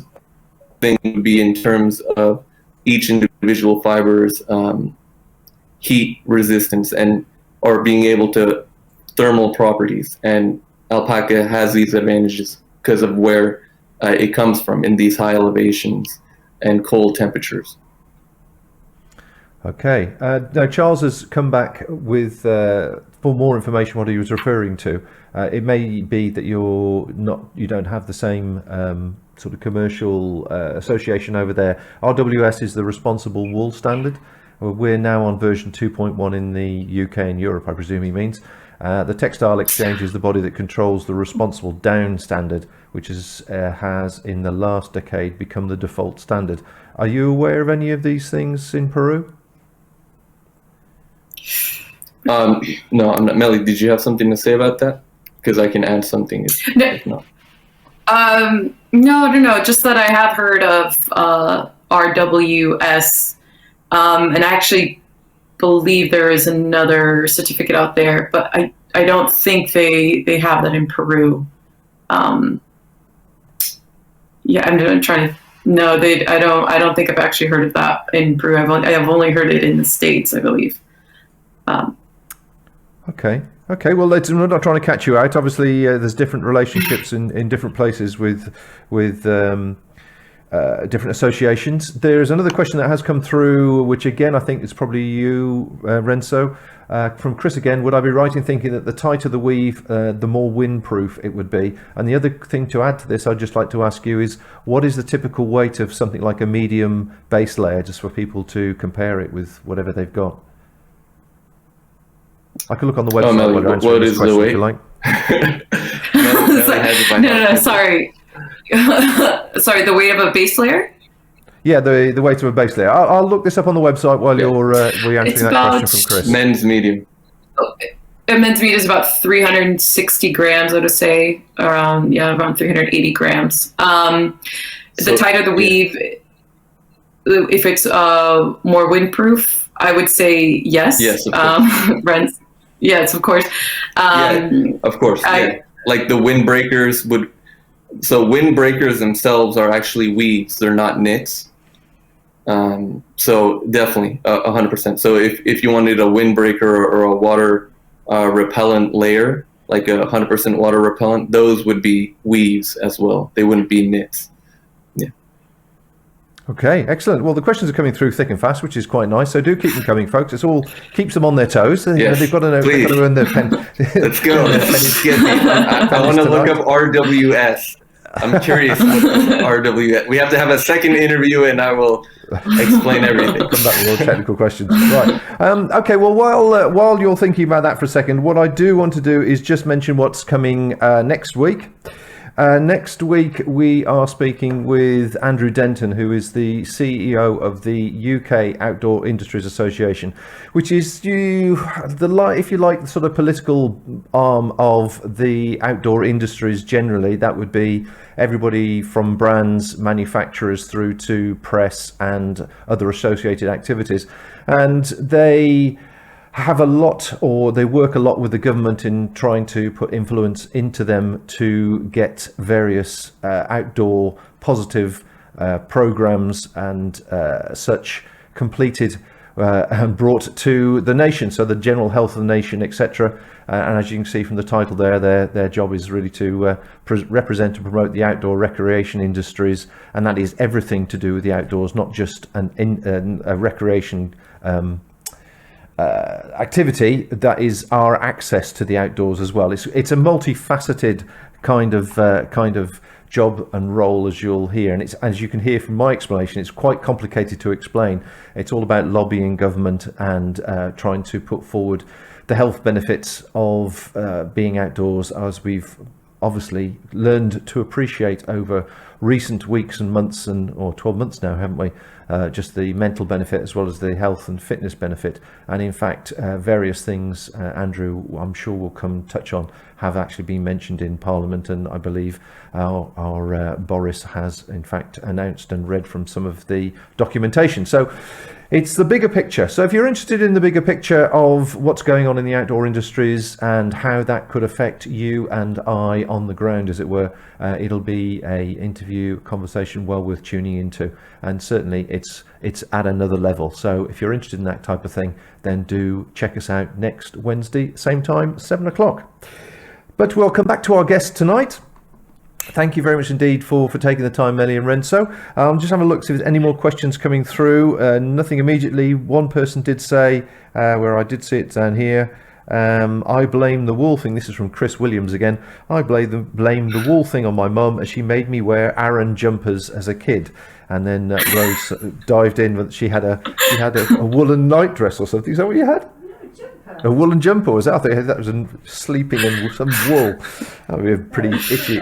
of each individual fiber's heat resistance and or being able to thermal properties. And alpaca has these advantages because of where it comes from in these high elevations and cold temperatures. Okay. Now Charles has come back with for more information what he was referring to. It may be that you don't have the same sort of commercial association over there. RWS is the responsible wool standard. We're now on version 2.1 in the UK and Europe, I presume he means. The Textile Exchange is the body that controls the responsible down standard, which has in the last decade become the default standard. Are you aware of any of these things in Peru? No, I'm not. Melly, did you have something to say about that? Because I can add something if not. No. Just that I have heard of RWS, and I actually believe there is another certificate out there, but I don't think they have that in Peru. Yeah, I'm trying to. No, I don't think I've actually heard of that in Peru. I've only heard it in the States, I believe. Okay. Well, we're not trying to catch you out. Obviously, there's different relationships in different places with different associations. There's another question that has come through, which again I think is probably you, Renzo, from Chris again. Would I be right in thinking that the tighter the weave, the more windproof it would be? And the other thing to add to this, I'd just like to ask you is, what is the typical weight of something like a medium base layer, just for people to compare it with whatever they've got? I can look on the website. What is the weight? If you like. No, sorry. Sorry, the weight of a base layer? Yeah, the weight of a base layer. I'll look this up on the website while you're answering that question from Chris. Men's medium. A men's medium is about 360 grams, I would say, around 380 grams. The tighter the weave, if it's more windproof, I would say yes. Yes, of course. Yes, of course. Of course. Like the windbreakers would. So windbreakers themselves are actually weaves; they're not knits. So definitely 100%. So if you wanted a windbreaker or a water repellent layer, like 100% water repellent, those would be weaves as well. They wouldn't be knits. Yeah. Okay, excellent. Well, the questions are coming through thick and fast, which is quite nice. So do keep them coming, folks. It's all keeps them on their toes. Yes, they've got to know. They've got to earn their pen. Let's go. I want to look up RWS. I'm curious what RWS. We have to have a second interview, and I will explain everything. Come back with more technical questions. Right. Okay. Well, while you're thinking about that for a second, what I do want to do is just mention what's coming next week. Next week, we are speaking with Andrew Denton, who is the CEO of the UK Outdoor Industries Association, which is, if you like, the sort of political arm of the outdoor industries generally. That would be everybody from brands, manufacturers, through to press and other associated activities. And they have a lot, or they work a lot with the government in trying to put influence into them to get various outdoor positive programs and such completed and brought to the nation, so the general health of the nation, etc. And as you can see from the title there, their job is really to represent and promote the outdoor recreation industries, and that is everything to do with the outdoors, not just a recreation activity. That is our access to the outdoors as well. It's a multifaceted kind of job and role, as you'll hear, and it's, as you can hear from my explanation, it's quite complicated to explain. It's all about lobbying government and trying to put forward the health benefits of being outdoors, as we've obviously learned to appreciate over recent weeks and months, or 12 months now, haven't we? Just the mental benefit as well as the health and fitness benefit. And in fact, various things, Andrew, I'm sure we'll come touch on, have actually been mentioned in Parliament, and I believe our Boris has in fact announced and read from some of the documentation. So It's the bigger picture. So if you're interested in the bigger picture of what's going on in the outdoor industries and how that could affect you and I on the ground, as it were, it'll be a interview conversation well worth tuning into. And certainly it's at another level. So if you're interested in that type of thing, then do check us out next Wednesday, same time, 7 o'clock. But we'll come back to our guest tonight. Thank you very much indeed for taking the time, Melly and Renzo. Just have a look, see if there's any more questions coming through. Nothing immediately. One person did say, where I did see it down here, I blame the wool thing. This is from Chris Williams again. I blame the wool thing on my mum, as she made me wear Aran jumpers as a kid. And then Rose dived in. She had a woolen nightdress or something. Is that what you had? A woolen jumper, was that? I think that was sleeping in some wool. That would be a pretty itchy.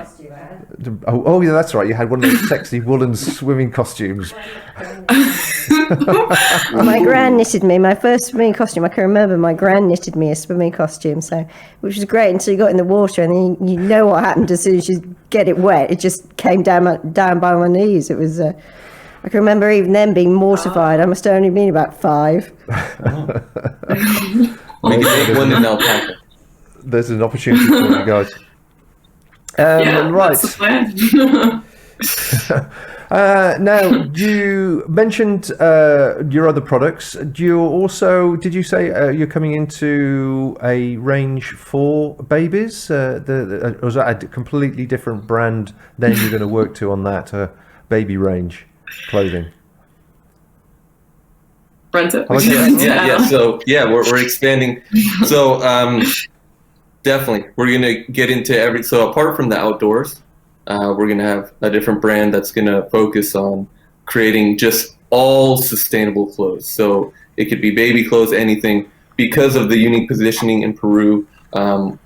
Oh yeah, that's right. You had one of those sexy woolen swimming costumes. My gran knitted me my first swimming costume. I can remember my gran knitted me a swimming costume, which was great until you got in the water, and then you know what happened as soon as you get it wet. It just came down by my knees. It was. I can remember even then being mortified. I must have only been about 5. There's an opportunity for you guys. Right. That's the plan. Now, you mentioned your other products. Did you say you're coming into a range for babies? Or was that a completely different brand then you're going to work to on that baby range clothing? Brenta? Yeah. So we're expanding. So definitely, we're gonna get into so apart from the outdoors, we're gonna have a different brand that's gonna focus on creating just all sustainable clothes. So it could be baby clothes, anything. Because of the unique positioning in Peru,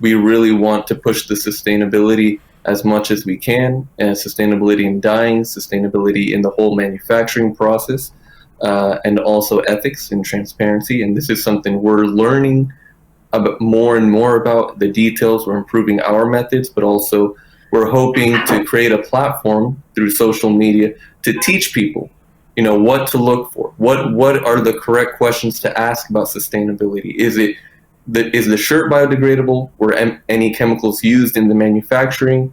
we really want to push the sustainability as much as we can, and sustainability in dyeing, sustainability in the whole manufacturing process. And also ethics and transparency. And this is something we're learning more and more about the details. We're improving our methods, but also we're hoping to create a platform through social media to teach people, what to look for. What are the correct questions to ask about sustainability? Is the shirt biodegradable? Were any chemicals used in the manufacturing?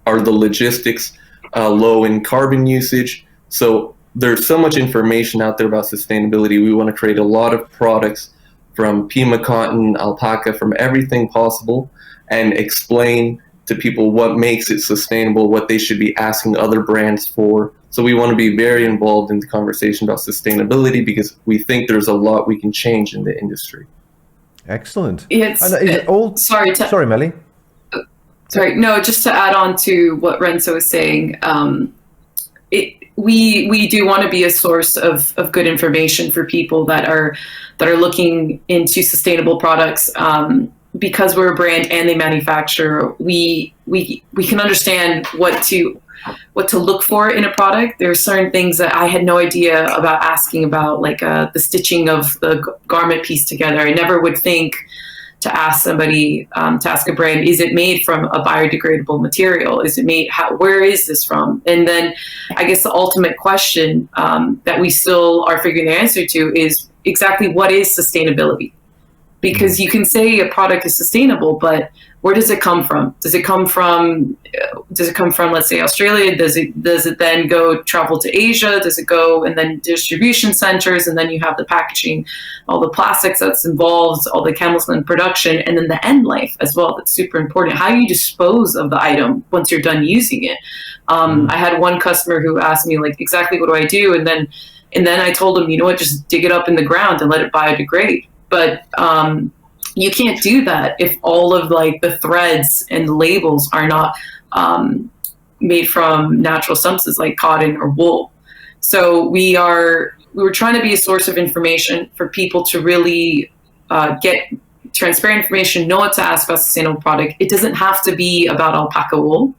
Are the logistics low in carbon usage? So there's so much information out there about sustainability. We want to create a lot of products from Pima cotton, alpaca, from everything possible, and explain to people what makes it sustainable, what they should be asking other brands for. So we want to be very involved in the conversation about sustainability because we think there's a lot we can change in the industry. Excellent. Sorry, Melly. Sorry, no, just to add on to what Renzo was saying, we do want to be a source of good information for people that are looking into sustainable products. Because we're a brand and they manufacture, we can understand what to look for in a product. There are certain things that I had no idea about asking about, like the stitching of the garment piece together. I never would think to ask somebody, to ask a brand, is it made from a biodegradable material? Is it made, where is this from? And then I guess the ultimate question that we still are figuring the answer to is exactly what is sustainability? Because you can say a product is sustainable, but where does it come from? Does it come from, let's say, Australia? Does it then go travel to Asia? Does it go and then distribution centers? And then you have the packaging, all the plastics that's involved, all the chemicals in production, and then the end life as well. That's super important. How you dispose of the item once you're done using it. I had one customer who asked me, like, exactly what do I do? And then I told him, you know what, just dig it up in the ground and let it biodegrade. But you can't do that if all of like the threads and the labels are not made from natural substances like cotton or wool. So we were trying to be a source of information for people to really get transparent information, know what to ask about a sustainable product. It doesn't have to be about alpaca wool.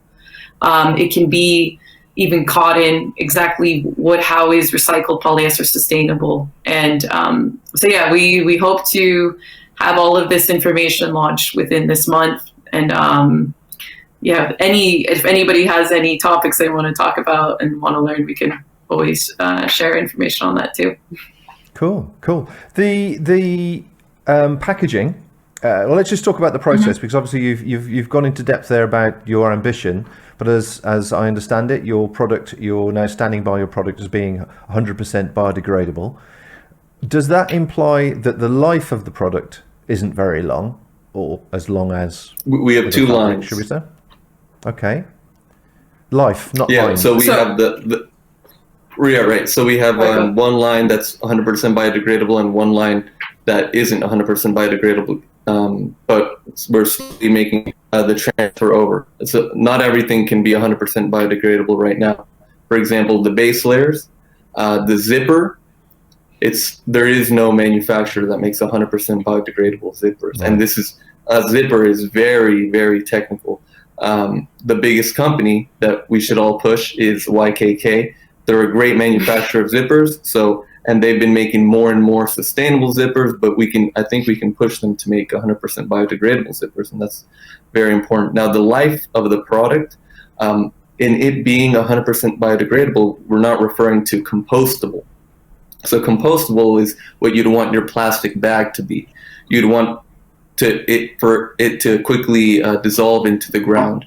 It can be even cotton, exactly how is recycled polyester sustainable. And so yeah, we hope to have all of this information launched within this month. And if anybody has any topics they want to talk about and want to learn, we can always share information on that too. Cool. The packaging. Well, let's just talk about the process, because obviously you've gone into depth there about your ambition. But as I understand it, your product, you're now standing by your product as being 100% biodegradable. Does that imply that the life of the product isn't very long, or as long as we have two lines? Should we say? Okay. Life, not yeah. line. So we have the right. So we have one line that's 100% biodegradable and one line that isn't 100% biodegradable. But we're slowly making the transfer over. So not everything can be 100% biodegradable right now. For example, the base layers, the zipper, there is no manufacturer that makes 100% biodegradable zippers. Right. And a zipper is very, very technical. The biggest company that we should all push is YKK. They're a great manufacturer of zippers. And they've been making more and more sustainable zippers, but I think we can push them to make 100% biodegradable zippers, and that's very important. Now, the life of the product, in it being 100% biodegradable, we're not referring to compostable. So compostable is what you'd want your plastic bag to be. You'd want for it to quickly dissolve into the ground.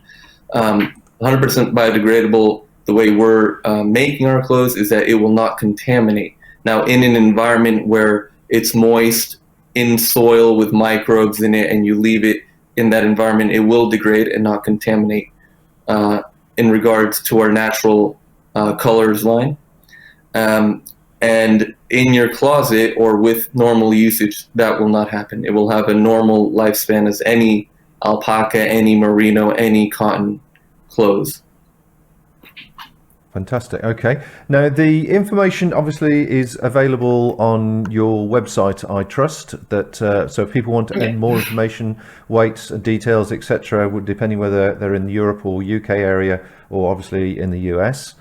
100% biodegradable, the way we're making our clothes, is that it will not contaminate. Now, in an environment where it's moist, in soil with microbes in it, and you leave it in that environment, it will degrade and not contaminate in regards to our natural colors line. And in your closet or with normal usage, that will not happen. It will have a normal lifespan as any alpaca, any merino, any cotton clothes. Fantastic. Okay. Now, the information obviously is available on your website, I trust. That so if people want more information, weights, details, etc., depending whether they're in the Europe or UK area or obviously in the US.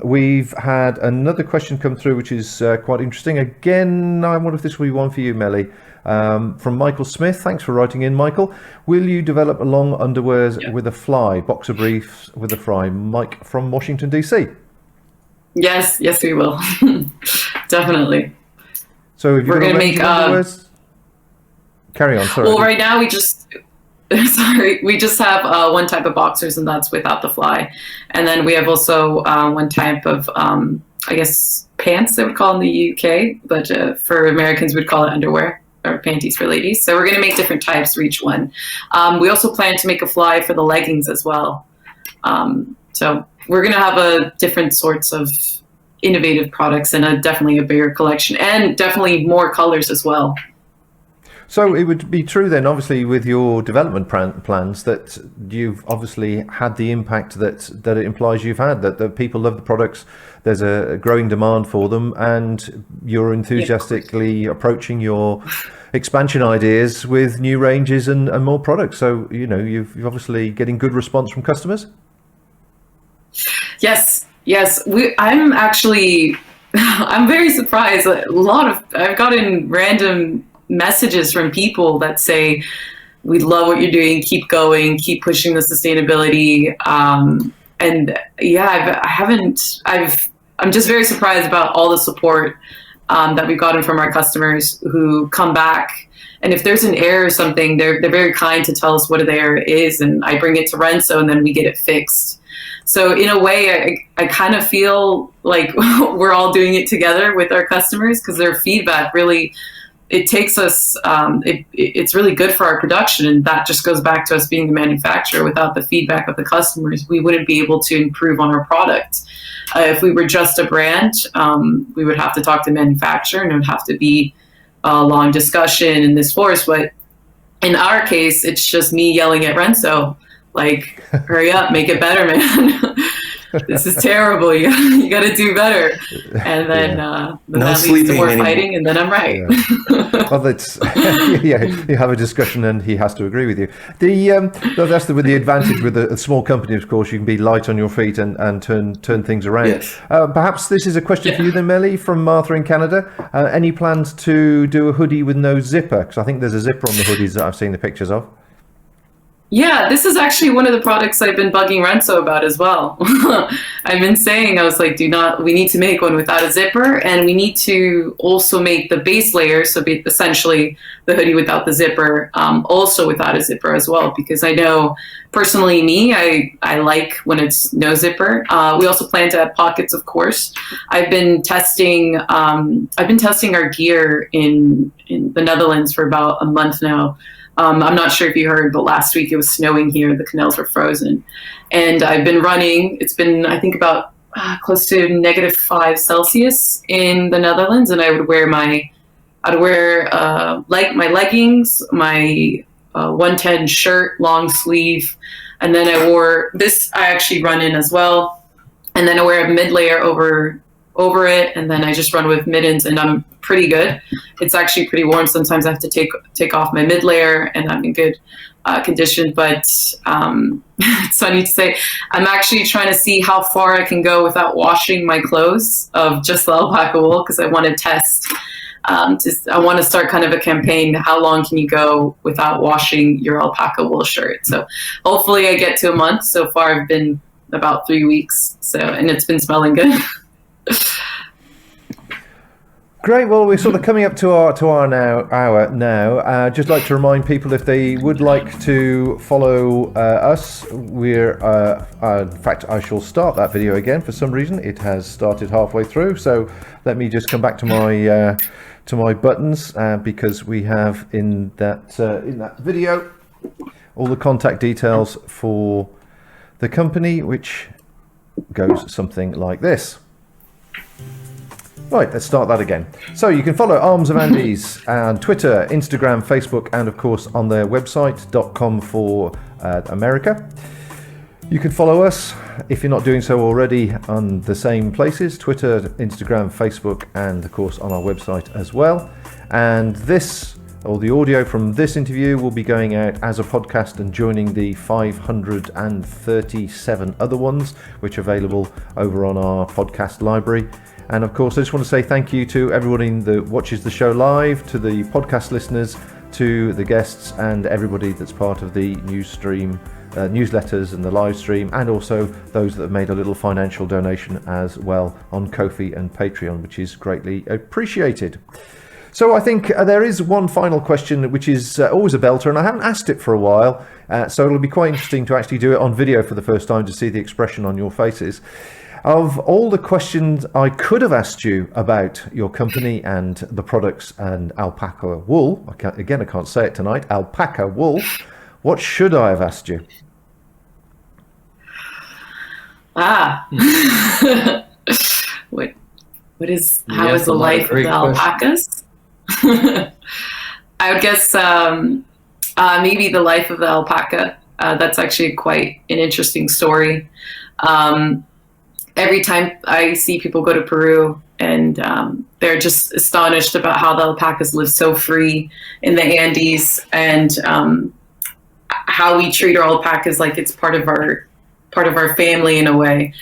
We've had another question come through, which is quite interesting. Again, I wonder if this will be one for you, Melly. From Michael Smith. Thanks for writing in, Michael. Will you develop long underwears with a fly, boxer briefs with a fly? Mike from Washington, D.C. Yes, we will. Definitely. So if you're going to make underwears, carry on. Sorry. Well, right now we just have one type of boxers, and that's without the fly. And then we have also one type of, I guess, pants they would call in the UK, but for Americans we'd call it underwear, or panties for ladies. So we're going to make different types for each one. We also plan to make a fly for the leggings as well. So we're going to have different sorts of innovative products and definitely a bigger collection, and definitely more colors as well. So it would be true then, obviously, with your development plans, that you've obviously had the impact that it implies you've had, that the people love the products, there's a growing demand for them, and you're enthusiastically approaching your expansion ideas with new ranges and more products. So, you've obviously getting good response from customers? Yes. I'm very surprised. I've gotten random messages from people that say, we love what you're doing, keep going, keep pushing the sustainability. I'm just very surprised about all the support that we've gotten from our customers who come back. And if there's an error or something, they're very kind to tell us what the error is, and I bring it to Renso, and then we get it fixed. So in a way, I kind of feel like we're all doing it together with our customers, because their feedback really, it takes us, it's really good for our production. And that just goes back to us being the manufacturer. Without the feedback of the customers, we wouldn't be able to improve on our product. If we were just a brand, we would have to talk to the manufacturer, and it would have to be a long discussion in this force. But in our case, it's just me yelling at Renso, like, hurry up, make it better, man. This is terrible. You got to do better. And then, that leads to more fighting, and then I'm right. Yeah. Well, that's you have a discussion, and he has to agree with you. That's with the advantage with a small company. Of course, you can be light on your feet and turn things around. Yes. Perhaps this is a question for you then, Melly, from Martha in Canada. Any plans to do a hoodie with no zipper? Because I think there's a zipper on the hoodies that I've seen the pictures of. Yeah, this is actually one of the products I've been bugging Renzo about as well. I've been saying, I was like, we need to make one without a zipper, and we need to also make the base layer, so essentially the hoodie without the zipper, also without a zipper as well, because I know personally I like when it's no zipper. We also plan to add pockets, of course. I've been testing our gear in the Netherlands for about a month now. I'm not sure if you heard, but last week it was snowing here. The canals were frozen. And I've been running. It's been, I think, about close to -5 Celsius in the Netherlands. And I would wear my leggings, my 110 shirt, long sleeve. And then I wore this, I actually run in as well. And then I wear a mid layer over it, and then I just run with mittens, and I'm pretty good. It's actually pretty warm. Sometimes I have to take off my mid layer, and I'm in good condition. But it's funny to say, I'm actually trying to see how far I can go without washing my clothes of just the alpaca wool, because I want to test. I want to start kind of a campaign. How long can you go without washing your alpaca wool shirt? So hopefully I get to a month. So far I've been about 3 weeks. So, and it's been smelling good. Great. Well, we're sort of coming up to our hour now. Just like to remind people, if they would like to follow us, we're in fact, I shall start that video again. For some reason, it has started halfway through. So let me just come back to my buttons, because we have in that video all the contact details for the company, which goes something like this. Right, let's start that again. So you can follow Arms of Andes on Twitter, Instagram, Facebook, and of course on their website, .com for America. You can follow us, if you're not doing so already, on the same places, Twitter, Instagram, Facebook, and of course on our website as well. And the audio from this interview will be going out as a podcast and joining the 537 other ones, which are available over on our podcast library. And of course, I just want to say thank you to everybody that watches the show live, to the podcast listeners, to the guests, and everybody that's part of the newsletters and the live stream, and also those that have made a little financial donation as well on Ko-fi and Patreon, which is greatly appreciated. So I think there is one final question, which is always a belter, and I haven't asked it for a while, so it'll be quite interesting to actually do it on video for the first time to see the expression on your faces. Of all the questions I could have asked you about your company and the products and alpaca wool, I can't say it tonight, alpaca wool, what should I have asked you? How is the life of the alpacas? I would guess maybe the life of the alpaca. That's actually quite an interesting story. Every time I see people go to Peru, and they're just astonished about how the alpacas live so free in the Andes, and how we treat our alpacas like it's part of our family in a way.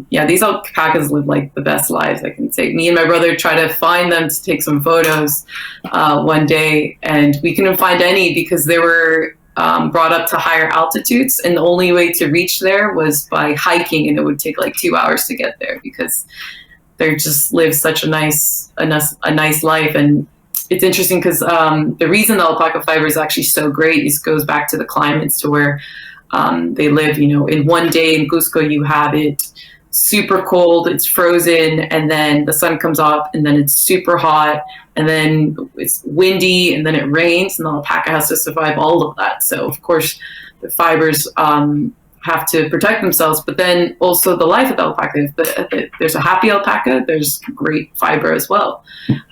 These alpacas live like the best lives, I can say. Me and my brother try to find them to take some photos one day, and we couldn't find any because they were brought up to higher altitudes, and the only way to reach there was by hiking, and it would take like 2 hours to get there because they just live such a nice life. And it's interesting because the reason the alpaca fiber is actually so great is goes back to the climates, to where they live. In one day in Cusco, you have it super cold, it's frozen, and then the sun comes up, and then it's super hot, and then it's windy, and then it rains, and the alpaca has to survive all of that. So of course the fibers have to protect themselves, but then also the life of the alpaca. If there's a happy alpaca, there's great fiber as well.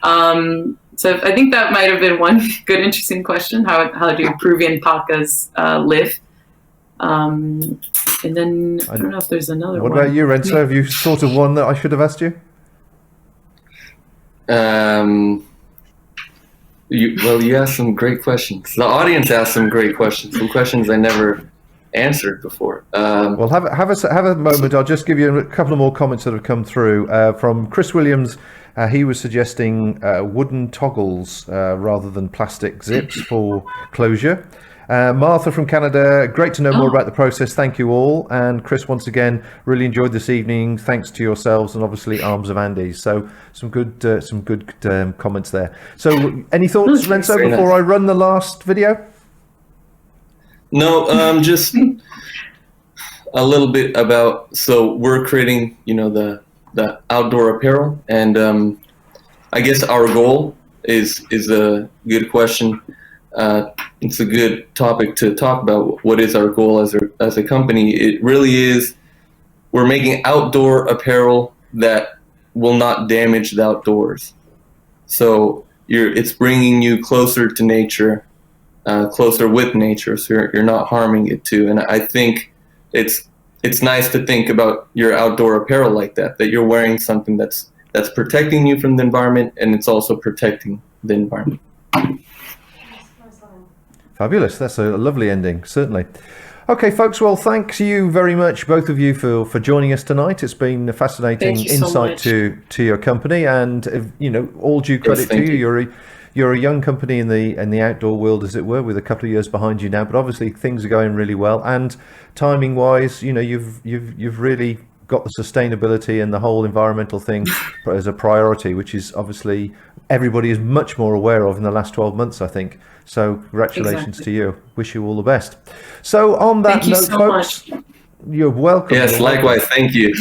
So I think that might have been one good, interesting question. How do Peruvian alpacas live? And then I don't know if there's another one. What about you, Renzo? Have you thought of one that I should have asked you? You asked some great questions. The audience asked some great questions. Some questions I never answered before. Well, have a moment. I'll just give you a couple of more comments that have come through from Chris Williams. He was suggesting wooden toggles rather than plastic zips for closure. Martha from Canada, great to know more about the process. Thank you all. And Chris, once again, really enjoyed this evening. Thanks to yourselves and obviously Arms of Andes. So some good comments there. So any thoughts, Renzo, before I run the last video? No, just a little bit about, so we're creating, the outdoor apparel, and I guess our goal is a good question. It's a good topic to talk about. What is our goal as a company? It really is, we're making outdoor apparel that will not damage the outdoors. So it's bringing you closer to nature, closer with nature, so you're not harming it too. And I think it's nice to think about your outdoor apparel like that you're wearing something that's protecting you from the environment, and it's also protecting the environment. Fabulous. That's a lovely ending, certainly. Okay, folks. Well, thanks you very much, both of you, for joining us tonight. It's been a fascinating insight to your company, and all due credit to you. You're a young company in the outdoor world, as it were, with a couple of years behind you now. But obviously, things are going really well, and timing wise, you've really got the sustainability and the whole environmental thing as a priority, which is obviously everybody is much more aware of in the last 12 months, I think. So congratulations to you. Wish you all the best. So on that note, folks, you're welcome. Yes, likewise. Thank you.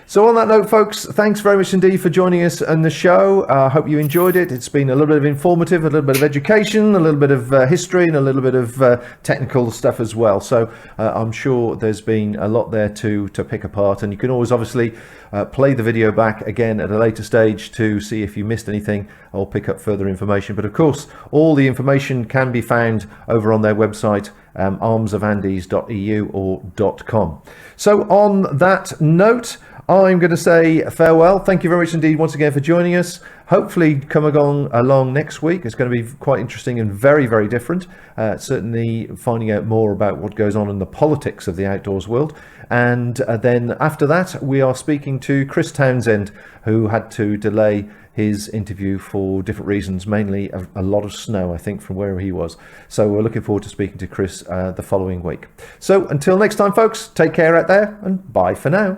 So on that note, folks, thanks very much indeed for joining us on the show. I hope you enjoyed it. It's been a little bit of informative, a little bit of education, a little bit of history, and a little bit of technical stuff as well. So I'm sure there's been a lot there to pick apart. And you can always obviously play the video back again at a later stage to see if you missed anything or pick up further information. But of course, all the information can be found over on their website, armsofandes.eu or .com. So on that note, I'm going to say farewell. Thank you very much indeed once again for joining us. Hopefully come along next week. It's going to be quite interesting and very, very different. Certainly finding out more about what goes on in the politics of the outdoors world. And then after that, we are speaking to Chris Townsend, who had to delay his interview for different reasons, mainly a lot of snow, I think, from where he was. So we're looking forward to speaking to Chris the following week. So until next time, folks, take care out there and bye for now.